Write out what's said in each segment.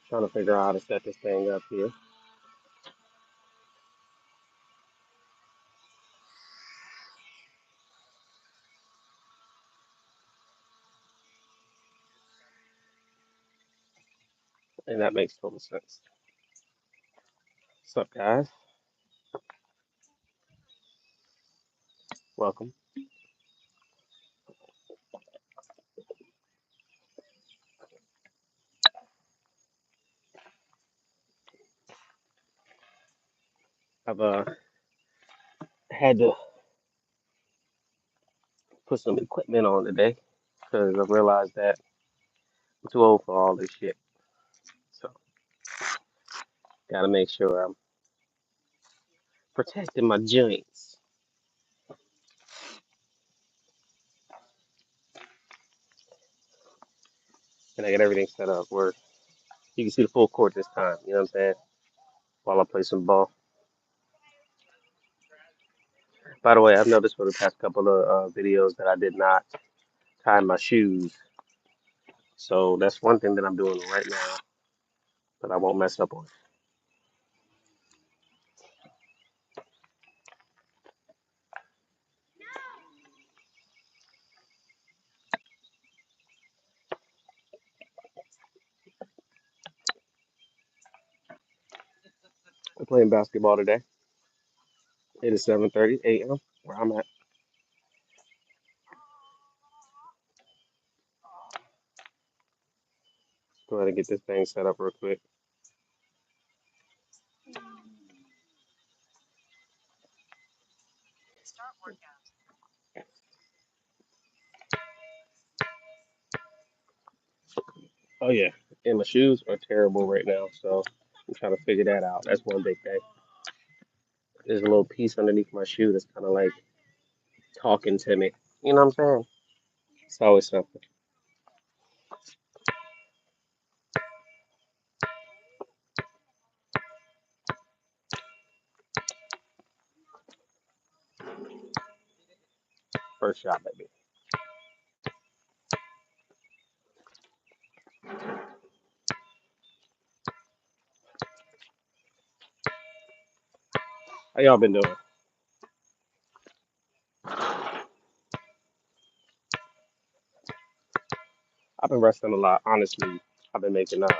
Trying to figure out how to set this thing up here. And that makes total sense. What's up, guys? Welcome. I've had to put some equipment on today because I realized that I'm too old for all this shit. So, gotta make sure I'm protecting my joints. And I got everything set up where you can see the full court this time. You know what I'm saying? While I play some ball. By the way, I've noticed for the past couple of videos that I did not tie my shoes. So that's one thing that I'm doing right now that I won't mess up on. We're playing basketball today. It is 7:30 a.m. where I'm at. Go ahead and get this thing set up real quick. Oh yeah, and my shoes are terrible right now, so I'm trying to figure that out. That's one big thing. There's a little piece underneath my shoe that's kind of like talking to me. You know what I'm saying? It's always something. First shot, baby. How y'all been doing? I've been resting a lot, honestly. I've been making money.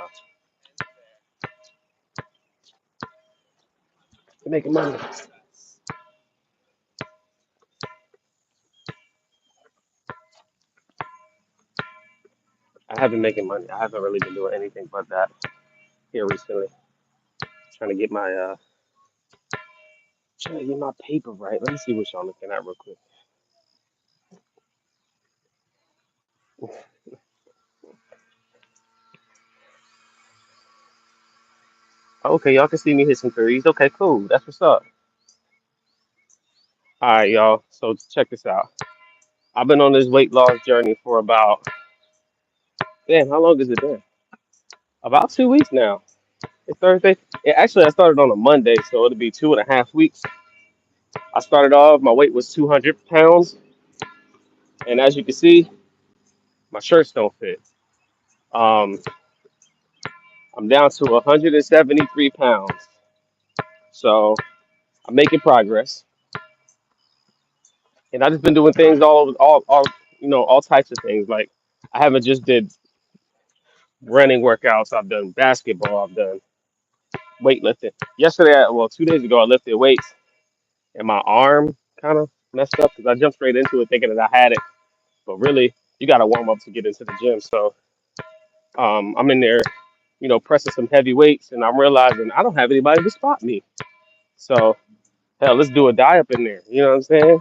I have been making money. I haven't really been doing anything but that here recently. Trying to get my trying to get my paper right. Let me see what y'all looking at real quick. Okay, y'all can see me hit some threes. Okay, cool. That's what's up. All right, y'all. So check this out. I've been on this weight loss journey for about, damn, how long has it been? About 2 weeks now. It's Thursday. Actually, I started on a Monday, so it'll be 2.5 weeks. I started off, my weight was 200 pounds, and as you can see, my shirts don't fit. Um, I'm down to 173 pounds, so I'm making progress. And I just been doing things all over, all types of things. Like I haven't just did running workouts. I've done basketball. I've done weightlifting. Yesterday, well, 2 days ago, I lifted weights, and my arm kind of messed up because I jumped straight into it thinking that I had it, but really, you got to warm up to get into the gym. So I'm in there, pressing some heavy weights, and I'm realizing I don't have anybody to spot me. So hell, let's do a die up in there. You know what I'm saying?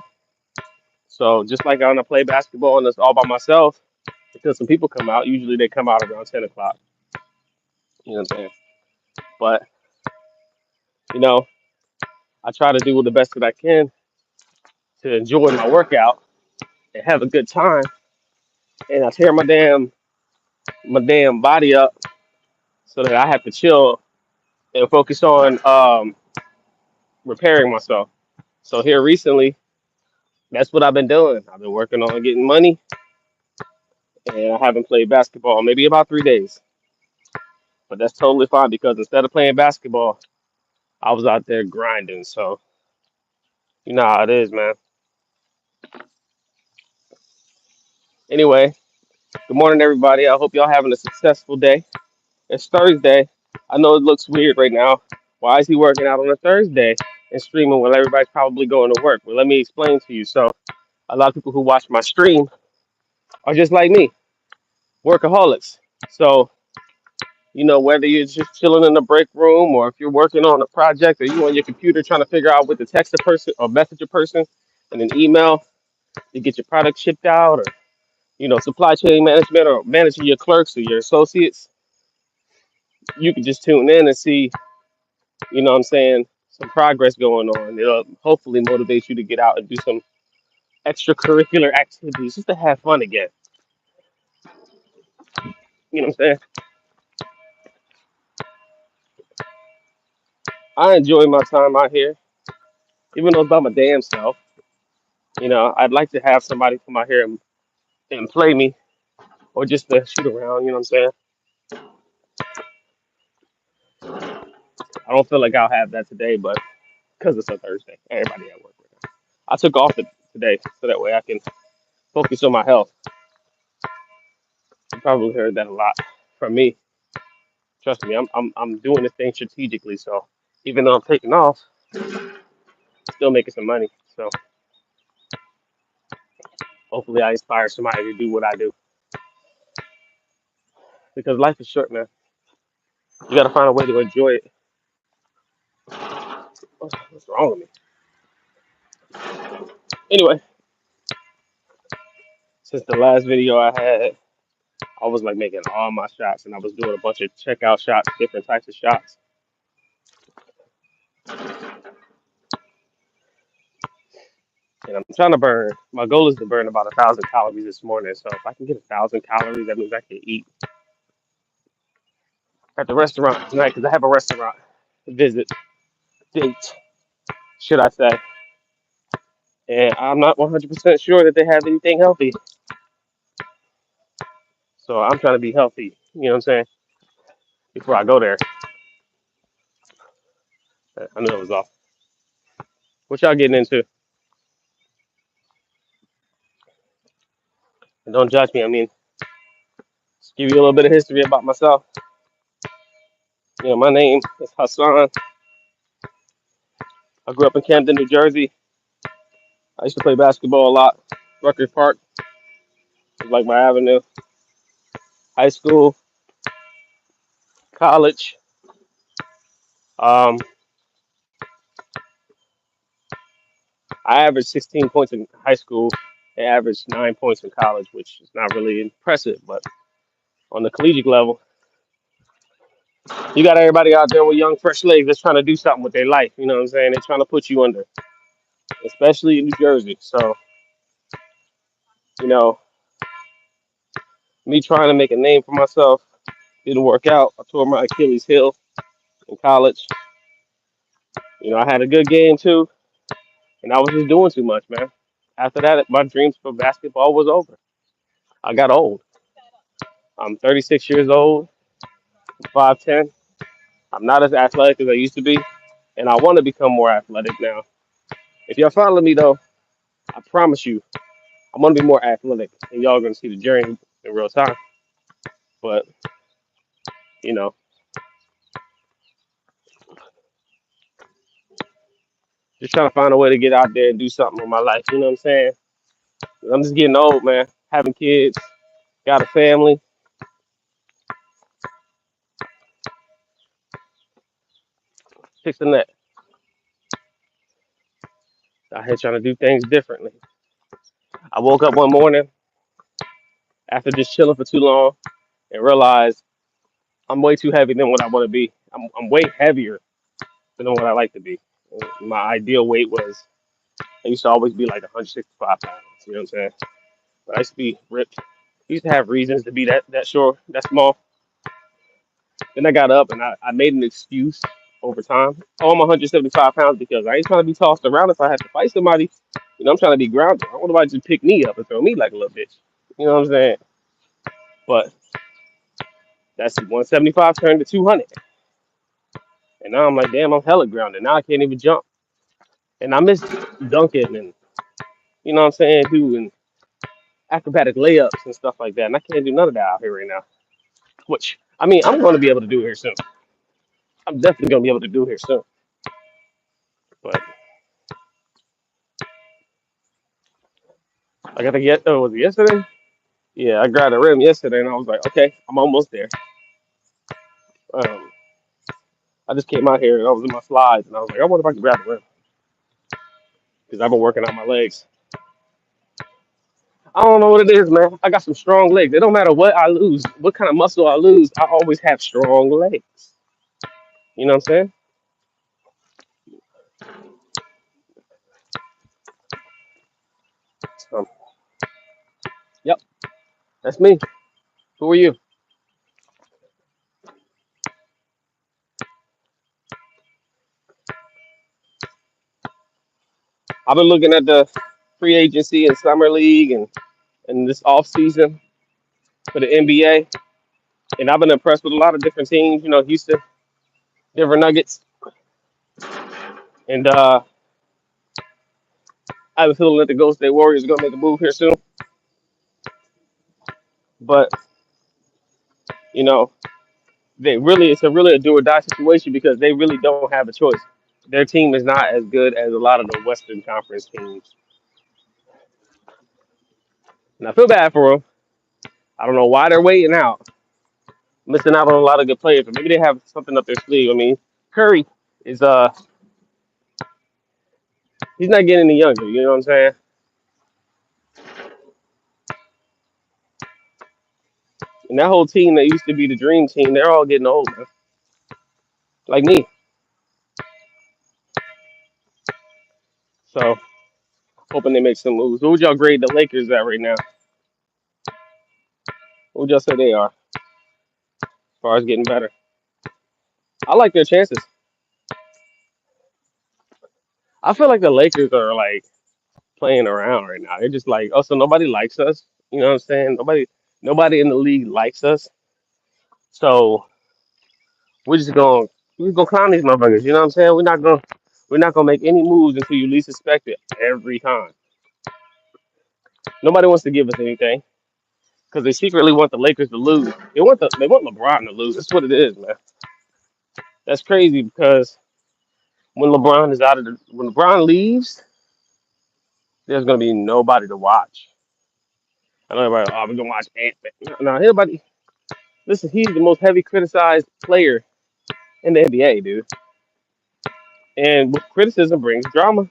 So just like when I play basketball and it's all by myself, until some people come out. Usually they come out around 10 o'clock. You know what I'm saying? But you know, I try to do the best that I can to enjoy my workout and have a good time. And I tear my damn body up so that I have to chill and focus on repairing myself. So here recently, that's what I've been doing. I've been working on getting money, and I haven't played basketball maybe about 3 days. But that's totally fine because instead of playing basketball, I was out there grinding. So you know how it is, man. Anyway, good morning, everybody. I hope y'all having a successful day. It's Thursday. I know it looks weird right now. Why is he working out on a Thursday and streaming while everybody's probably going to work? Well, let me explain to you. So, a lot of people who watch my stream are just like me, workaholics. So, whether you're just chilling in the break room or if you're working on a project or you on your computer trying to figure out what to text a person or message a person in an email to get your product shipped out or, supply chain management or managing your clerks or your associates, you can just tune in and see, what I'm saying, some progress going on. It'll hopefully motivate you to get out and do some extracurricular activities just to have fun again. You know what I'm saying? I enjoy my time out here, even though it's by my damn self. I'd like to have somebody come out here and play me or just to shoot around. You know what I'm saying? I don't feel like I'll have that today, but because it's a Thursday, everybody at work right now. I took off today so that way I can focus on my health. You probably heard that a lot from me. Trust me, I'm doing this thing strategically. So even though I'm taking off, I'm still making some money. So hopefully I inspire somebody to do what I do because life is short, man. You got to find a way to enjoy it. What's wrong with me? Anyway, since the last video I had, I was like making all my shots and I was doing a bunch of checkout shots, different types of shots. And I'm trying to burn. My goal is to burn about 1,000 calories this morning. So if I can get 1,000 calories, that means I can eat at the restaurant tonight because I have a restaurant visit date, should I say? And I'm not 100% sure that they have anything healthy. So I'm trying to be healthy. You know what I'm saying? Before I go there, I knew it was off. What y'all getting into? And don't judge me. I mean, just give you a little bit of history about myself. My name is Hassan. I grew up in Camden, New Jersey. I used to play basketball a lot. Rutgers Park was like my avenue. High school, college. Um, I averaged 16 points in high school. I averaged 9 points in college, which is not really impressive. But on the collegiate level, you got everybody out there with young, fresh legs that's trying to do something with their life. You know what I'm saying? They're trying to put you under, especially in New Jersey. So, you know, me trying to make a name for myself didn't work out. I tore my Achilles heel in college. I had a good game too, and I was just doing too much, man. After that, my dreams for basketball was over. I got old. I'm 36 years old, 5'10". I'm not as athletic as I used to be, and I want to become more athletic now. If y'all follow me though, I promise you, I'm gonna be more athletic, and y'all gonna see the journey in real time. But you know, just trying to find a way to get out there and do something with my life. You know what I'm saying? 'Cause I'm just getting old, man. Having kids, got a family. Fixing that. Out here trying to do things differently. I woke up one morning after just chilling for too long and realized I'm way too heavy than what I want to be. I'm way heavier than what I like to be. My ideal weight was, I used to always be like 165 pounds. You know what I'm saying? But I used to be ripped. I used to have reasons to be that short, that small. Then I got up and I made an excuse over time. Oh, I'm 175 pounds because I ain't trying to be tossed around if I have to fight somebody. I'm trying to be grounded. I want nobody to pick me up and throw me like a little bitch. You know what I'm saying? But That's 175 turned to 200. And now I'm like, damn, I'm hella grounded. Now I can't even jump. And I miss dunking and, you know what I'm saying, doing acrobatic layups and stuff like that. And I can't do none of that out here right now. Which, I mean, I'm going to be able to do here soon. I'm definitely going to be able to do here soon. But like I think, was it yesterday? Yeah, I grabbed a rim yesterday and I was like, okay, I'm almost there. Um, I just came out here and I was in my slides and I was like, I wonder if I can grab the rim because I've been working out my legs. I don't know what it is, man. I got some strong legs. It don't matter what I lose, what kind of muscle I lose. I always have strong legs. You know what I'm saying? So, yep, that's me. Who are you? I've been looking at the free agency and summer league and this off season for the NBA, and I've been impressed with a lot of different teams. You know, Houston, Denver Nuggets, and I have a feeling that the Golden State Warriors are gonna make a move here soon. But you know, it's a really a do or die situation because they really don't have a choice. Their team is not as good as a lot of the Western Conference teams, and I feel bad for them. I don't know why they're waiting out, missing out on a lot of good players. But maybe they have something up their sleeve. I mean, Curry is he's not getting any younger. You know what I'm saying? And that whole team that used to be the dream team, they're all getting old, man. Like me. So hoping they make some moves. What would y'all grade the Lakers at right now? What would y'all say they are as far as getting better? I like their chances. I feel like the Lakers are like playing around right now. They're just like, oh, so nobody likes us. You know what I'm saying? Nobody in the league likes us. So we're just gonna clown these motherfuckers. You know what I'm saying? We're not gonna make any moves until you least expect it every time. Nobody wants to give us anything because they secretly want the Lakers to lose. They want LeBron to lose. That's what it is, man. That's crazy because when LeBron leaves, there's gonna be nobody to watch. I know everybody, oh, we're gonna watch Ant. No, everybody. Listen, he's the most heavy criticized player in the NBA, dude. And criticism brings drama.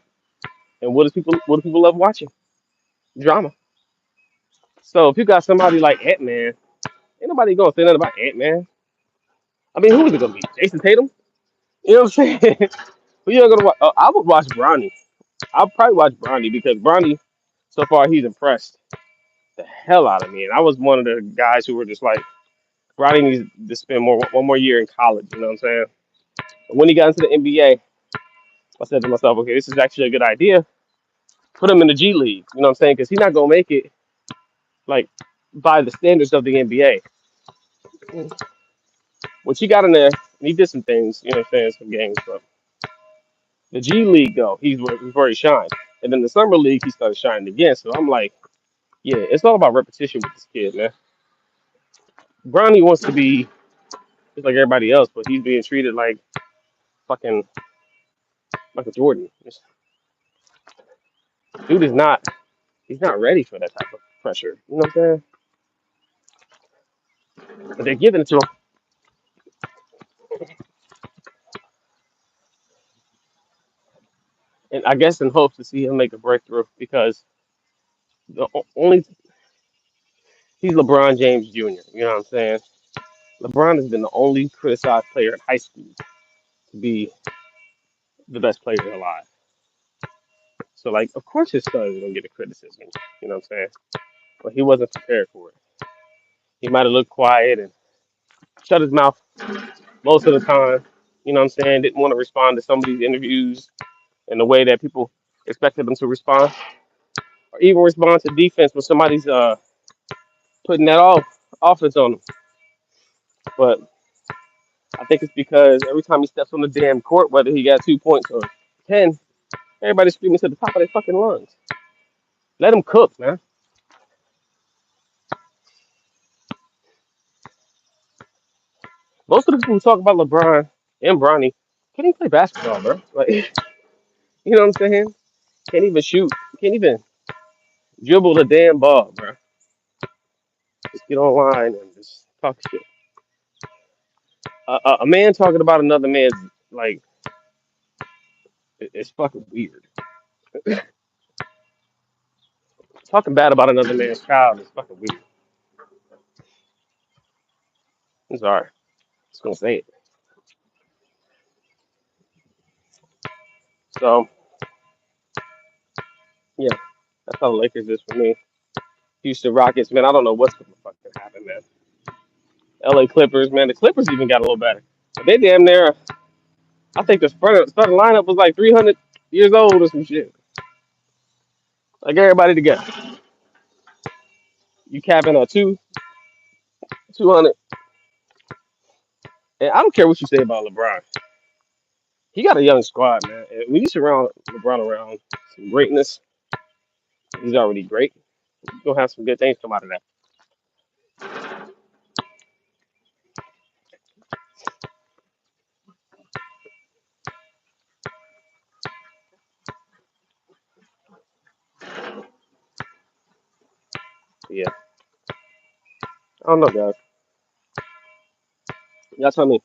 And what do people love watching? Drama. So if you got somebody like Ant Man, ain't nobody gonna say nothing about Ant Man. I mean, who is it gonna be? Jason Tatum? You know what I'm saying? Who you gonna watch? I would watch Bronny. I'll probably watch Bronny because Bronny, so far, he's impressed the hell out of me. And I was one of the guys who were just like, Bronny needs to spend one more year in college. You know what I'm saying? But when he got into the NBA, I said to myself, okay, this is actually a good idea. Put him in the G League. You know what I'm saying? Because he's not gonna make it like by the standards of the NBA. Which he got in there, and he did some things. You know what I'm saying? Some games, but the G League though, he's where he shined. And then the summer league, he started shining again. So I'm like, yeah, it's all about repetition with this kid, man. Bronny wants to be just like everybody else, but he's being treated like fucking Michael Jordan. Dude is not. He's not ready for that type of pressure. You know what I'm saying? But they're giving it to him, and I guess in hopes to see him make a breakthrough because only he's LeBron James Jr. You know what I'm saying? LeBron has been the only criticized player in high school to be the best player alive. So like, of course his son is gonna get a criticism. You know what I'm saying? But he wasn't prepared for it. He might have looked quiet and shut his mouth most of the time. You know what I'm saying? Didn't want to respond to some of these interviews in the way that people expected him to respond, or even respond to defense when somebody's putting that offense on him. But I think it's because every time he steps on the damn court, whether he got 2 points or 10, everybody's screaming to the top of their fucking lungs. Let him cook, man. Most of the people who talk about LeBron and Bronny can't even play basketball, bro. Like, you know what I'm saying? Can't even shoot. Can't even dribble the damn ball, bro. Just get online and just talk shit. A man talking about another man's, like, it's fucking weird. Talking bad about another man's child is fucking weird. I'm sorry. Just gonna say it. So yeah, that's how the Lakers is for me. Houston Rockets, man. I don't know what's gonna fucking happen, man. LA Clippers, man. The Clippers even got a little better. But they damn near. I think the starting lineup was like 300 years old or some shit. Like everybody together. You capping a 200. And I don't care what you say about LeBron. He got a young squad, man. And when you surround LeBron around some greatness, he's already great. You're gonna have some good things come out of that. Yeah. I don't know, guys. Y'all tell me,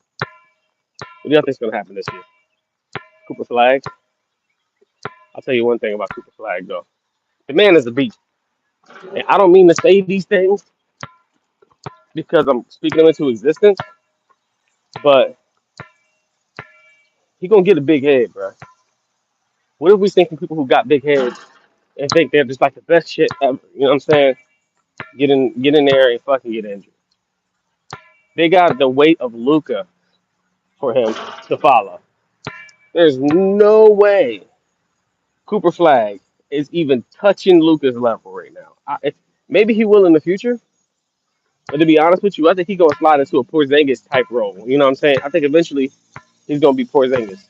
what do y'all think's gonna happen this year? Cooper Flag. I'll tell you one thing about Cooper Flag, though. The man is a beast. And I don't mean to say these things because I'm speaking them into existence, but he gonna get a big head, bro. What if we thinking people who got big heads and think they're just like the best shit ever? You know what I'm saying? Get in there and fucking get injured. They got the weight of Luca for him to follow. There's no way Cooper Flag is even touching Luca's level right now. Maybe he will in the future, but to be honest with you, I think he's gonna slide into a Porzingis type role. You know what I'm saying? I think eventually he's gonna be Porzingis.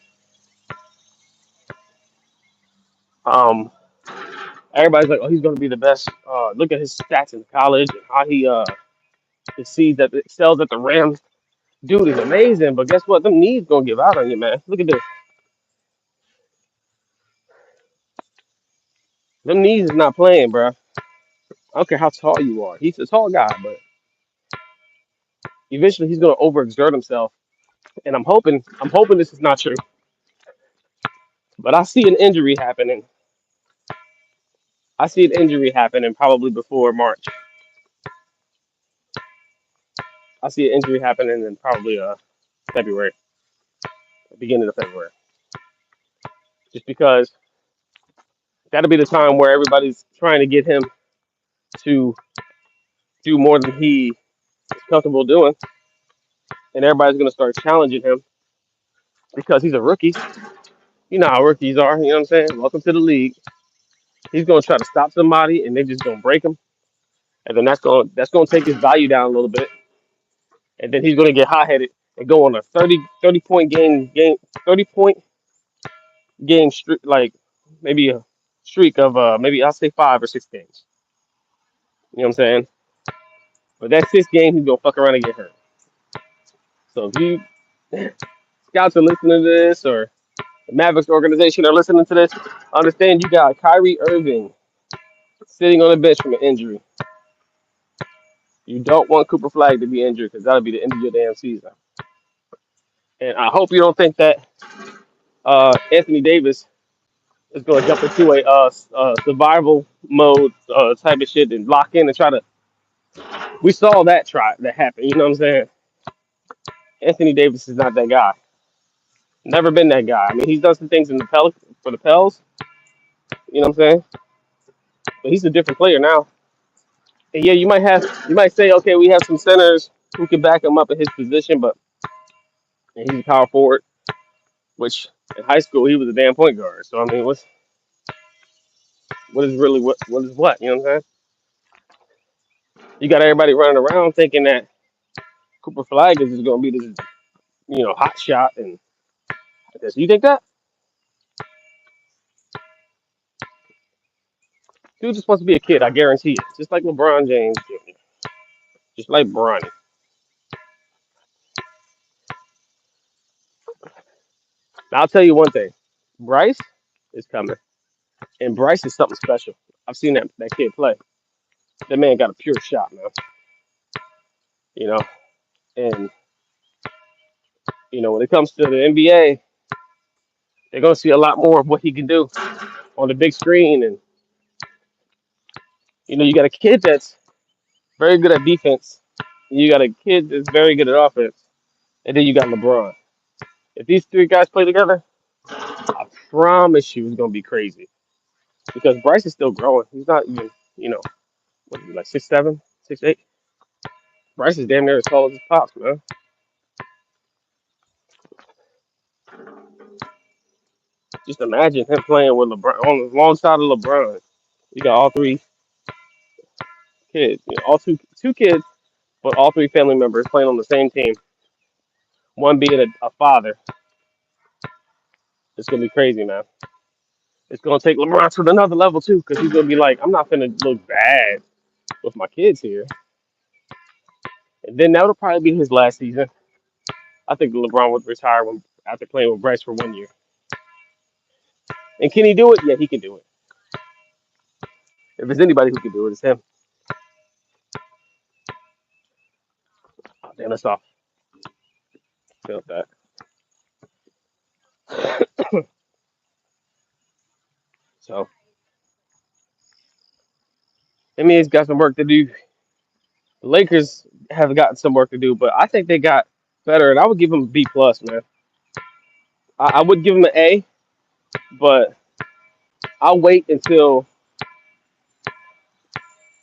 Um, Everybody's like, oh, he's gonna be the best. Look at his stats in college and how he sees that excels at the rim. Dude is amazing, but guess what? Them knees gonna give out on you, man. Look at this. Them knees is not playing, bro. I don't care how tall you are. He's a tall guy, but eventually he's gonna overexert himself. And I'm hoping this is not true. But I see an injury happening. I see an injury happening probably before March. I see an injury happening in probably February, beginning of February. Just because that'll be the time where everybody's trying to get him to do more than he is comfortable doing, and everybody's gonna start challenging him because he's a rookie. You know how rookies are. You know what I'm saying? Welcome to the league. He's gonna try to stop somebody, and they're just gonna break him, and then that's gonna take his value down a little bit, and then he's gonna get hot headed and go on a 30 point game 30 point game streak, like maybe a streak of maybe I'll say 5 or 6 games. You know what I'm saying? But that 6 game, he's gonna fuck around and get hurt. So if you scouts are listening to this or the Mavericks organization are listening to this, understand you got Kyrie Irving sitting on the bench from an injury. You don't want Cooper Flag to be injured because that'll be the end of your damn season. And I hope you don't think that Anthony Davis is going to jump into a survival mode type of shit and lock in and try to. We saw that happen. You know what I'm saying? Anthony Davis is not that guy. Never been that guy. I mean, he's done some things in the for the Pels. You know what I'm saying? But he's a different player now. And yeah, you might say, okay, we have some centers who can back him up in his position, but and he's a power forward, which in high school he was a damn point guard. So I mean, what is really what is what? You know what I'm saying? You got everybody running around thinking that Cooper Flag is just gonna be this, hot shot and this. You think that? Dude just wants to be a kid. I guarantee it. Just like LeBron James Jr. Just like Bronny. Now I'll tell you one thing. Bryce is coming, and Bryce is something special. I've seen that kid play. That man got a pure shot, man. You know, and when it comes to the NBA, they're gonna see a lot more of what he can do on the big screen. And you got a kid that's very good at defense. And you got a kid that's very good at offense, and then you got LeBron. If these three guys play together, I promise you it's gonna be crazy. Because Bryce is still growing. He's not even, what is he, like 6'7", 6'8"? Bryce is damn near as tall as his pops, man. Just imagine him playing with LeBron on the long side of LeBron. You got all three kids, all two kids, but all three family members playing on the same team. One being a father. It's gonna be crazy, man. It's gonna take LeBron to another level too, because he's gonna be like, I'm not gonna look bad with my kids here. And then that'll probably be his last season. I think LeBron would retire after playing with Bryce for 1 year. And can he do it? Yeah, he can do it. If there's anybody who can do it, it's him. Oh, damn, that's off. Felt that. So, I mean, he's got some work to do. The Lakers have gotten some work to do, but I think they got better, and I would give them a B plus, man. I would give them an A, but I'll wait until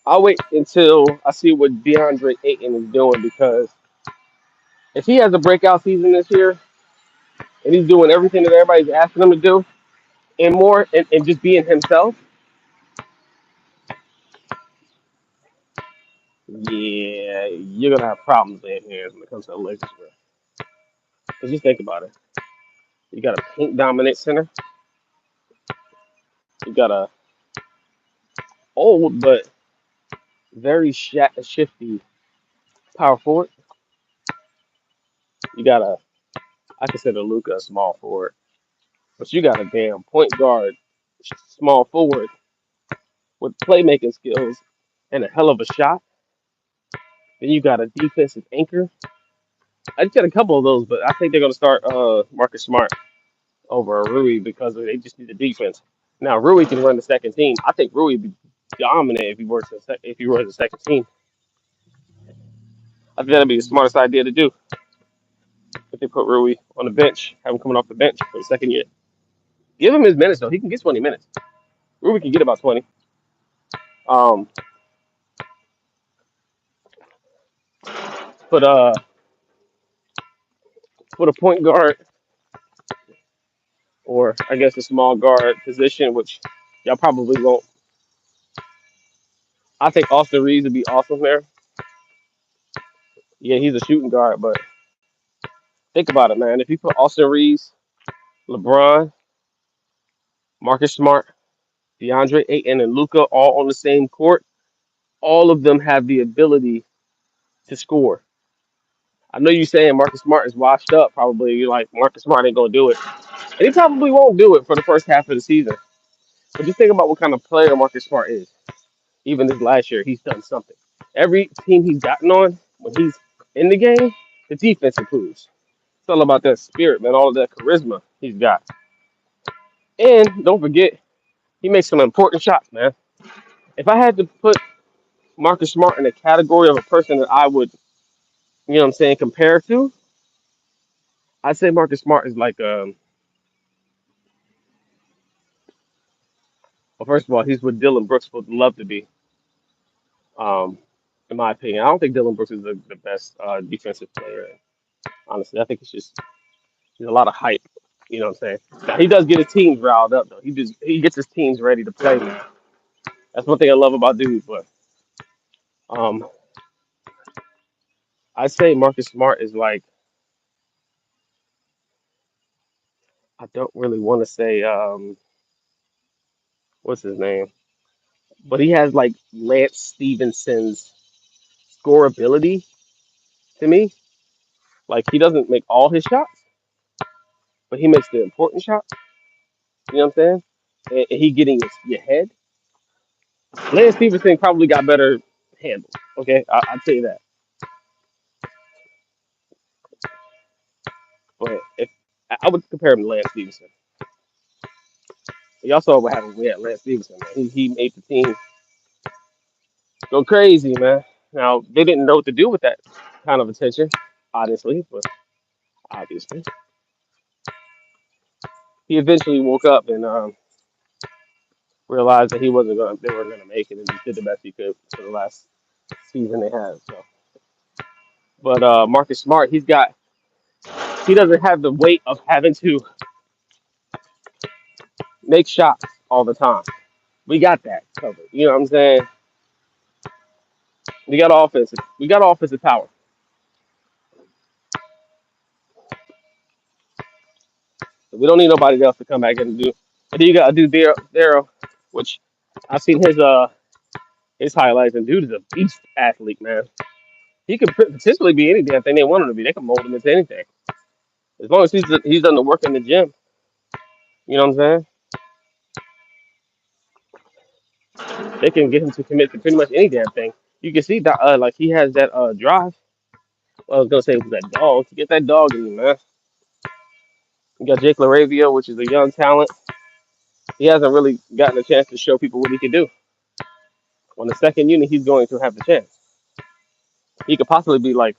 I see what DeAndre Ayton is doing, because if he has a breakout season this year and he's doing everything that everybody's asking him to do and more, and just being himself, yeah, you're gonna have problems in here when it comes to the Lakers, bro. Cause just think about it. You got a paint dominant center. You got a old but very shifty power forward. You got I consider Luca a small forward, but you got a damn point guard, small forward with playmaking skills and a hell of a shot. Then you got a defensive anchor. I just got a couple of those, but I think they're gonna start Marcus Smart over Rui because they just need the defense. Now Rui can run the second team. I think Rui would be dominant if he runs the second team. I think that'd be the smartest idea to do if they put Rui on the bench, have him coming off the bench for the second year. Give him his minutes though. He can get 20 minutes. Rui can get about 20. Um, put put a point guard, or I guess a small guard position, which y'all probably won't. I think Austin Reeves would be awesome there. Yeah, he's a shooting guard, but think about it, man. If you put Austin Reeves, LeBron, Marcus Smart, DeAndre Ayton, and Luca all on the same court, all of them have the ability to score. I know you're saying Marcus Smart is washed up. Probably you're like Marcus Smart ain't gonna do it, and he probably won't do it for the first half of the season. But just think about what kind of player Marcus Smart is. Even this last year, he's done something. Every team he's gotten on, when he's in the game, the defense improves. It's all about that spirit, man. All of that charisma he's got. And don't forget, he makes some important shots, man. If I had to put Marcus Smart in a category of a person that I would, compare to, I'd say Marcus Smart is like, well, first of all, he's what Dylan Brooks would love to be, um, in my opinion. I don't think Dylan Brooks is the best defensive player. Honestly, I think it's just there's a lot of hype. You know what I'm saying? Now he does get his teams riled up though. He gets his teams ready to play, man. That's one thing I love about dude. But um, I say Marcus Smart is like I don't really want to say what's his name, but he has like Lance Stevenson's scoreability to me. Like he doesn't make all his shots, but he makes the important shots. You know what I'm saying? And he getting your head. Lance Stevenson probably got better handles. Okay, I'll tell you that. But if I would compare him to Lance Stevenson, y'all saw what happened. We had Lance Stevenson. Man. He made the team go crazy, man. Now they didn't know what to do with that kind of attention, honestly, but obviously he eventually woke up and realized that he wasn't gonna, they weren't gonna make it, and he did the best he could for the last season they had. So, but Marcus Smart, he doesn't have the weight of having to make shots all the time. We got that covered. You know what I'm saying? We got offensive power. So we don't need nobody else to come back and do. And then you got to do Daryl, which I've seen his highlights, and dude is a beast athlete, man. He could potentially be any damn thing they want him to be. They can mold him into anything as long as he's done the work in the gym. You know what I'm saying? They can get him to commit to pretty much any damn thing. You can see that like he has that drive. Well, I was gonna say it was that dog. Get that dog in you, man. You got Jake Laravia, which is a young talent. He hasn't really gotten a chance to show people what he can do. On the second unit, he's going to have the chance. He could possibly be like